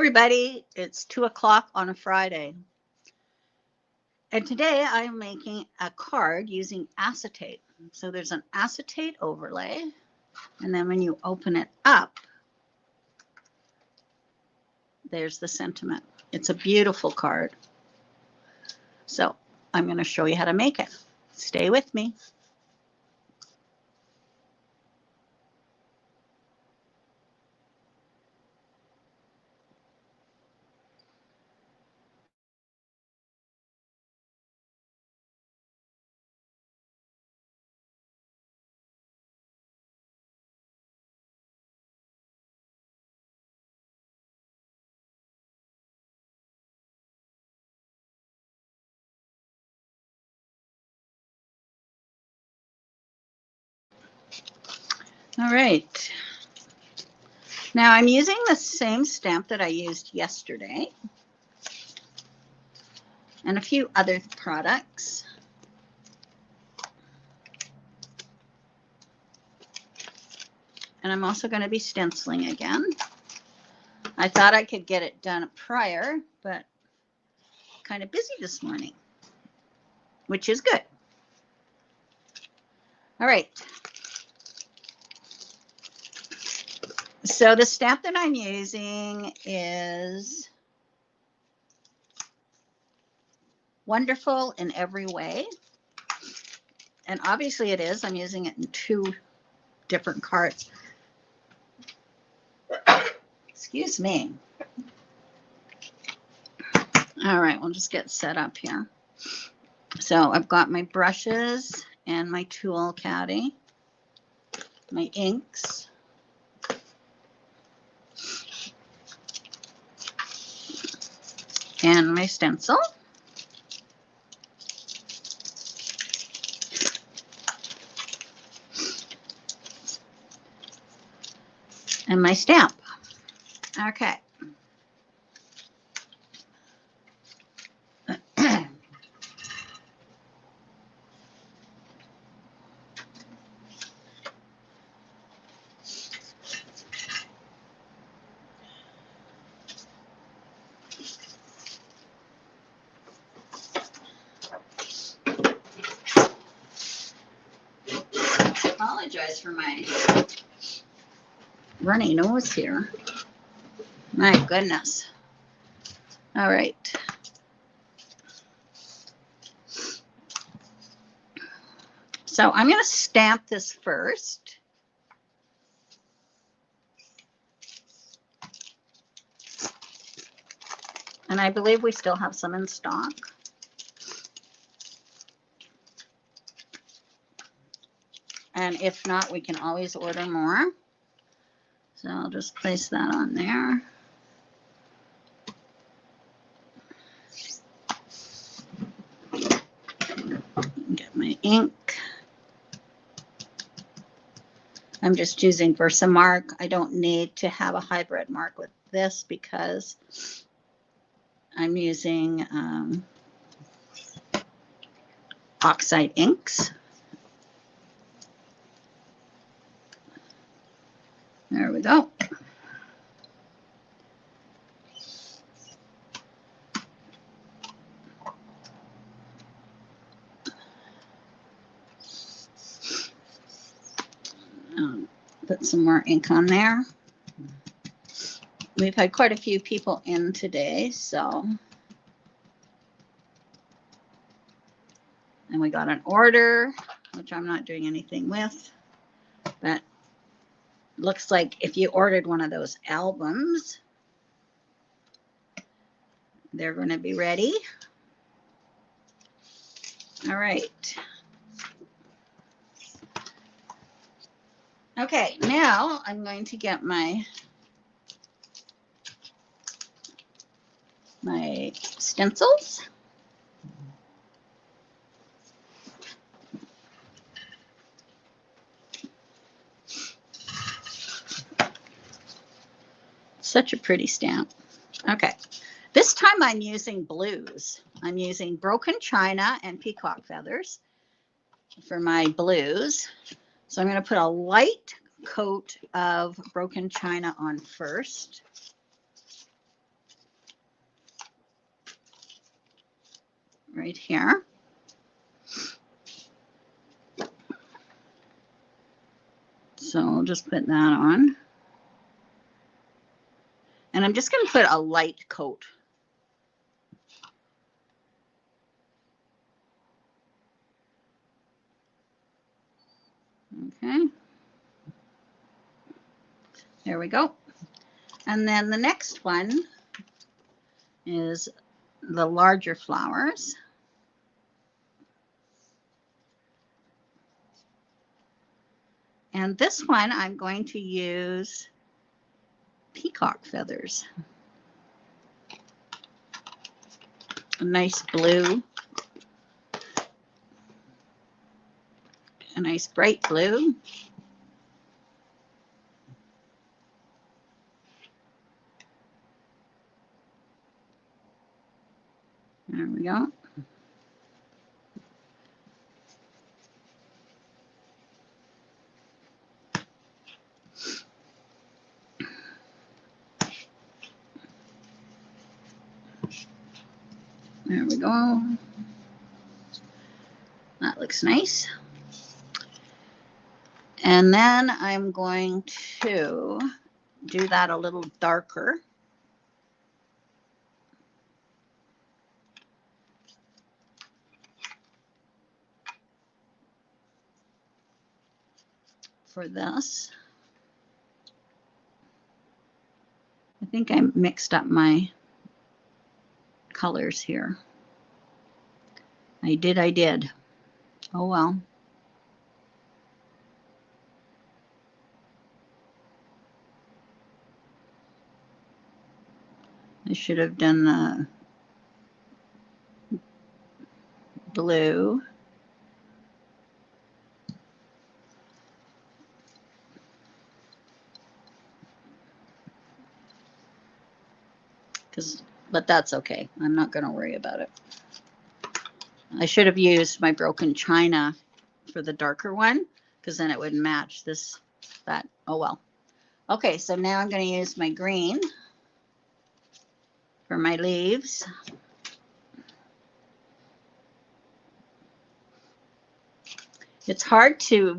everybody, it's 2 o'clock on a Friday. And today I'm making a card using acetate. So there's an acetate overlay. And then when you open it up, there's the sentiment. It's a beautiful card. So I'm going to show you how to make it. Stay with me. All right. Now I'm using the same stamp that I used yesterday and a few other products. And I'm also going to be stenciling again. I thought I could get it done prior, but kind of busy this morning, which is good. All right. So the stamp that I'm using is wonderful in every way. And obviously it is. I'm using it in 2 different cards. Excuse me. All right, we'll just get set up here. So I've got my brushes and my tool caddy, my inks, and my stencil. And my stamp. Okay. Apologize for my runny nose here. My goodness. All right. So I'm going to stamp this first. And I believe we still have some in stock. And if not, we can always order more. So I'll just place that on there. Get my ink. I'm just using Versamark. I don't need to have a hybrid mark with this because I'm using oxide inks. There we go. Put some more ink on there. We've had quite a few people in today, so. And we got an order, which I'm not doing anything with, but looks like if you ordered one of those albums, they're going to be ready. All right. Okay, now I'm going to get my stencils. Such a pretty stamp. Okay, this time I'm using blues. I'm using broken china and peacock feathers for my blues. So I'm going to put a light coat of broken china on first. right here. So I'll just put that on. And I'm just going to put a light coat. Okay. There we go. And then the next one is the larger flowers. And this one I'm going to use peacock feathers. A nice blue. A nice bright blue. There we go. There we go. That looks nice. And then I'm going to do that a little darker. For this. I think I mixed up my colors here. I did. Oh well. I should have done the blue. But that's okay. I'm not going to worry about it. I should have used my broken china for the darker one, because then it would match that. Oh well. Okay, so now I'm going to use my green for my leaves. It's hard to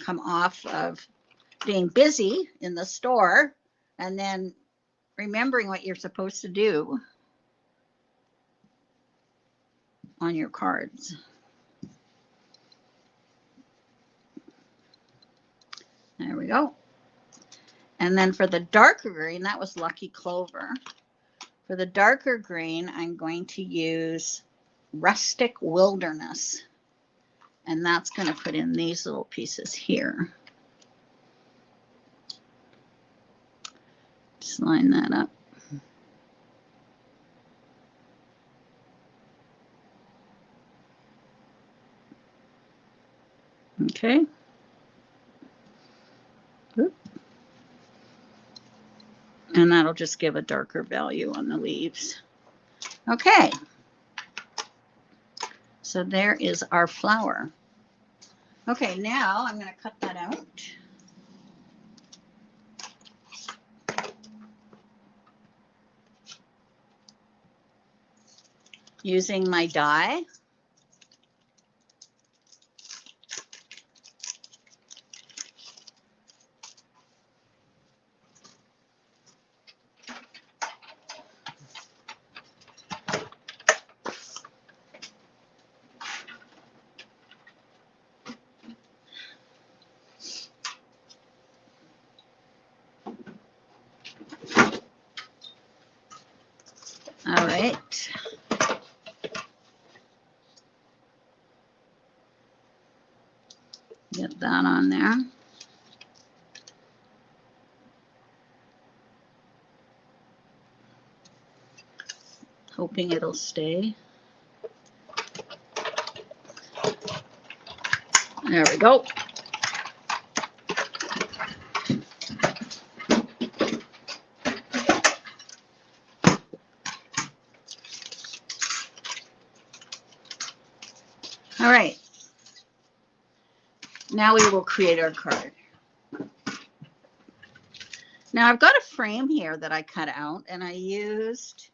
come off of being busy in the store and then remembering what you're supposed to do on your cards. There we go. And then for the darker green, that was Lucky Clover. For the darker green, I'm going to use Rustic Wilderness. And that's going to put in these little pieces here. Just line that up. Okay. Oop. And that'll just give a darker value on the leaves. Okay. So there is our flower. Okay, now I'm going to cut that out. Using my die. All right. Get that on there. Hoping it'll stay. There we go. All right. Now we will create our card. Now I've got a frame here that I cut out, and I used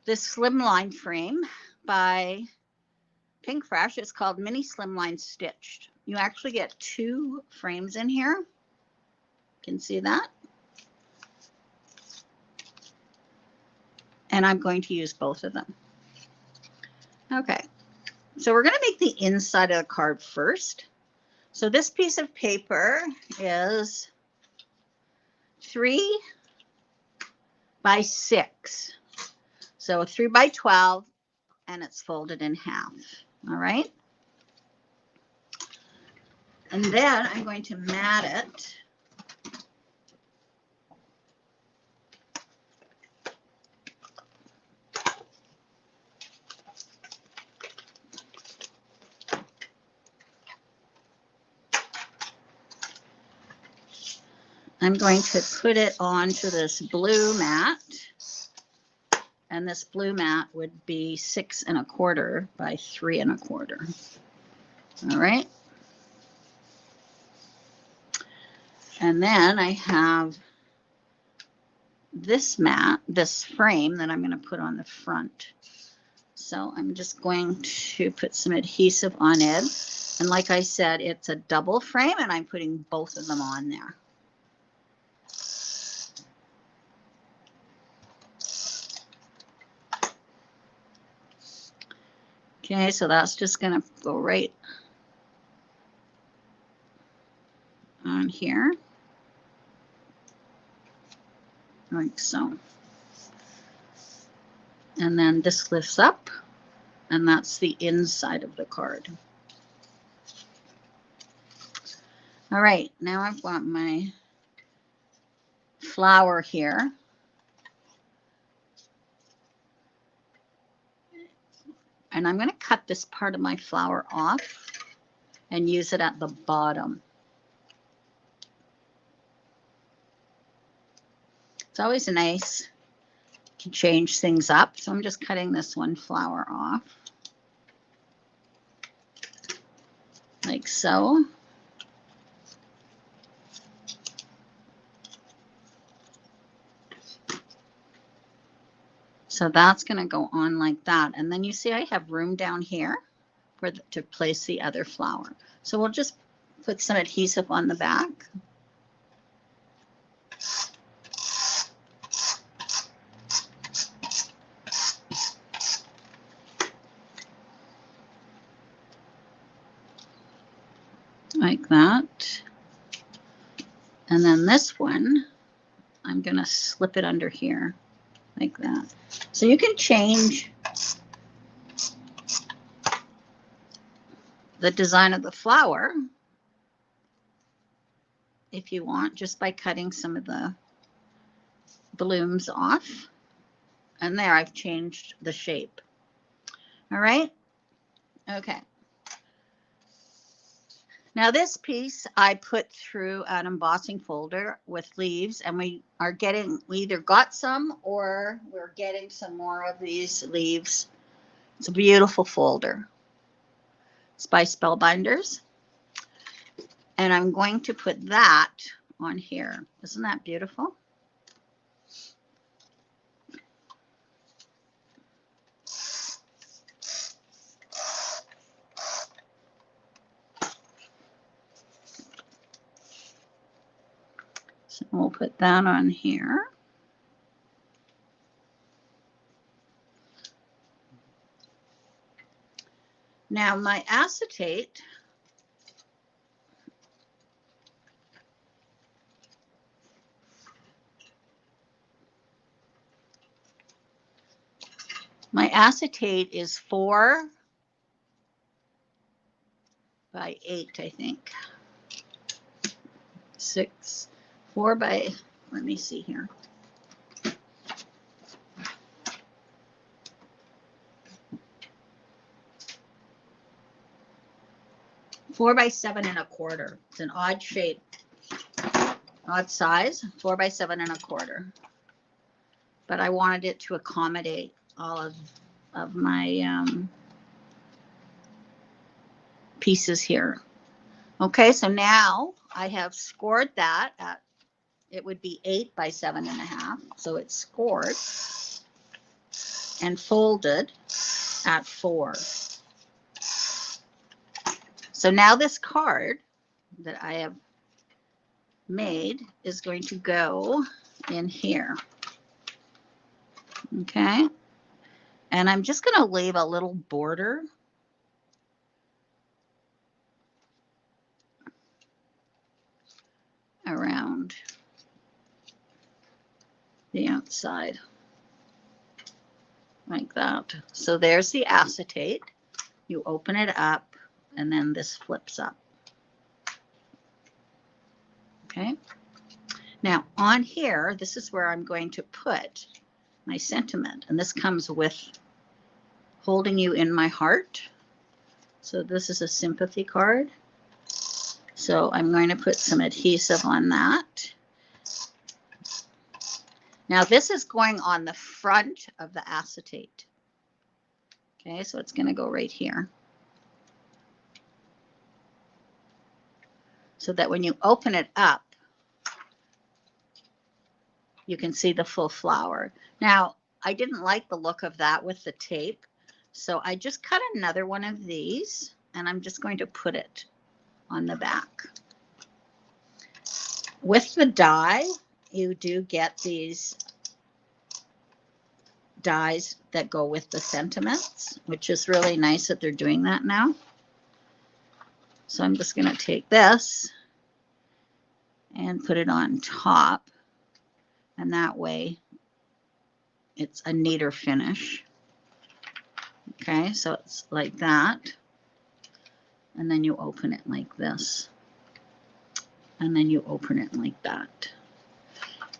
this slimline frame by Pinkfresh. It's called Mini Slimline Stitched. You actually get 2 frames in here. You can see that. And I'm going to use both of them. Okay, so we're going to make the inside of the card first. So this piece of paper is 3 by 6. So 3 by 12, and it's folded in half. All right. And then I'm going to mat it. I'm going to put it onto this blue mat, and this blue mat would be 6 1/4 by 3 1/4. All right. And then I have this mat, this frame that I'm going to put on the front. So I'm just going to put some adhesive on it. And like I said, it's a double frame, and I'm putting both of them on there. Okay, so that's just going to go right on here, like so. And then this lifts up, and that's the inside of the card. All right, now I've got my flower here. And I'm going to cut this part of my flower off and use it at the bottom. It's always nice to change things up. So I'm just cutting this one flower off, like so. So that's going to go on like that. And then you see I have room down here to place the other flower. So we'll just put some adhesive on the back. Like that. And then this one, I'm going to slip it under here. Like that. So you can change the design of the flower if you want, just by cutting some of the blooms off. And there, I've changed the shape. All right. Okay. Now this piece I put through an embossing folder with leaves, and we either got some or we're getting some more of these leaves. It's a beautiful folder. It's by Spellbinders. And I'm going to put that on here. Isn't that beautiful? So we'll put that on here. Now my acetate, is 4 by 8, I think. 4 by, let me see here. 4 by 7 1/4. It's an odd shape, odd size, 4 by 7 1/4. But I wanted it to accommodate all of my pieces here. Okay, so now I have scored that at, it would be 8 by 7 1/2. So it's scored. and folded at 4. So now this card that I have made is going to go in here. Okay. And I'm just going to leave a little border around the outside like that. So there's the acetate. You open it up and then this flips up. Okay. Now on here, this is where I'm going to put my sentiment, and this comes with holding you in my heart. So this is a sympathy card. So I'm going to put some adhesive on that. Now this is going on the front of the acetate. Okay, so it's going to go right here. So that when you open it up, you can see the full flower. Now, I didn't like the look of that with the tape, so I just cut another one of these, and I'm just going to put it on the back. With the die, you do get these dies that go with the sentiments, which is really nice that they're doing that now. So I'm just going to take this and put it on top, and that way it's a neater finish. Okay, so it's like that, and then you open it like this, and then you open it like that.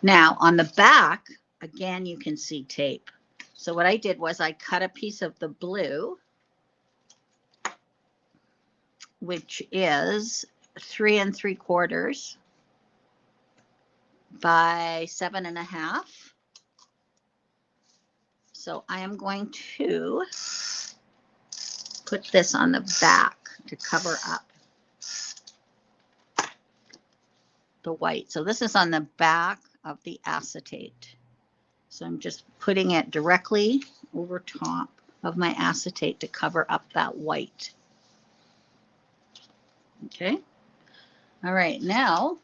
Now on the back, again, you can see tape. So what I did was I cut a piece of the blue, which is 3 3/4 by 7.5. So I am going to put this on the back to cover up the white. So this is on the back of the acetate. So I'm just putting it directly over top of my acetate to cover up that white. Okay. All right, now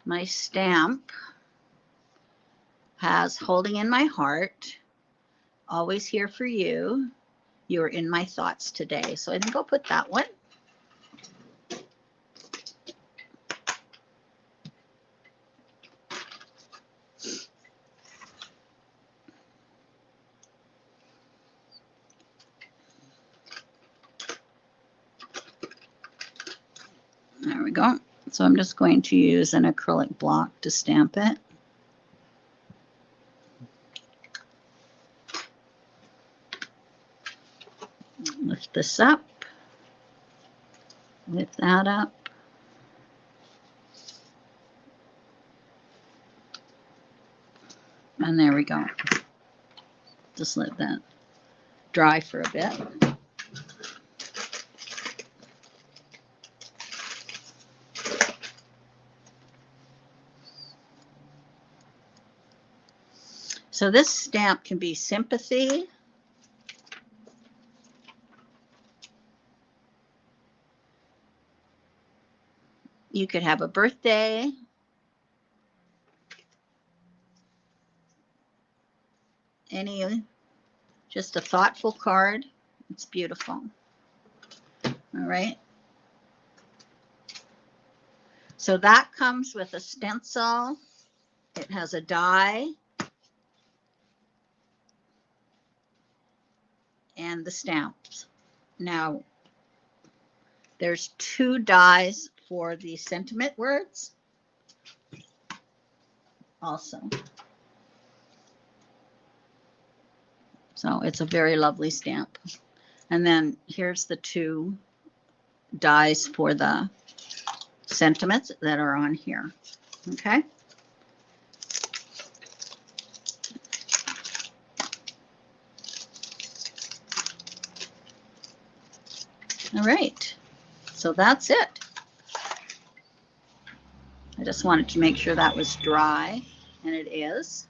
my stamp has holding in my heart, always here for you. You're in my thoughts today. So I think I'll put that one. There we go. So I'm just going to use an acrylic block to stamp it. Lift this up, lift that up. And there we go. Just let that dry for a bit. So this stamp can be sympathy, you could have a birthday, just a thoughtful card. It's beautiful. All right. So that comes with a stencil. It has a die and the stamps. Now, there's 2 dies for the sentiment words also. So it's a very lovely stamp. And then here's the 2 dies for the sentiments that are on here. Okay. All right. So that's it. just wanted to make sure that was dry, and it is.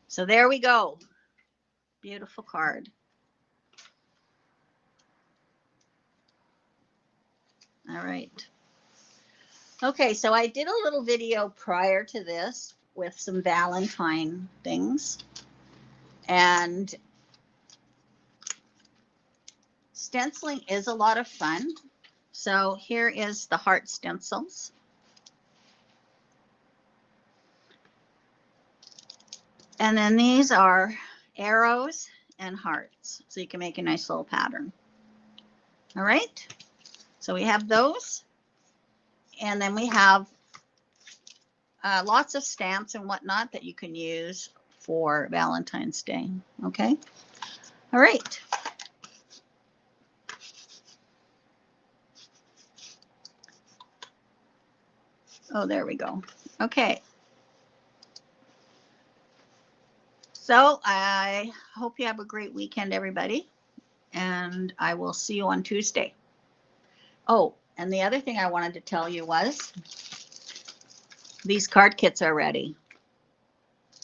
So there we go. Beautiful card. All right. Okay, so I did a little video prior to this with some Valentine things. And stenciling is a lot of fun. So here is the heart stencils. And then these are arrows and hearts. So you can make a nice little pattern. All right. So we have those. And then we have lots of stamps and whatnot that you can use for Valentine's Day. Okay. All right. Oh, there we go. Okay. So I hope you have a great weekend, everybody. And I will see you on Tuesday. Oh, and the other thing I wanted to tell you was these card kits are ready.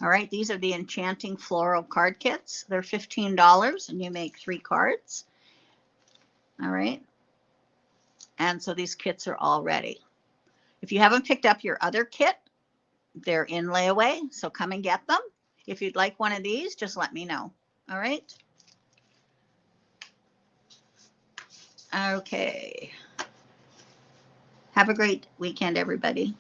All right, these are the Enchanting Floral card kits. They're $15 and you make 3 cards. All right. And so these kits are all ready. If you haven't picked up your other kit, they're in layaway, so come and get them. If you'd like one of these, just let me know. All right. Okay. Have a great weekend, everybody.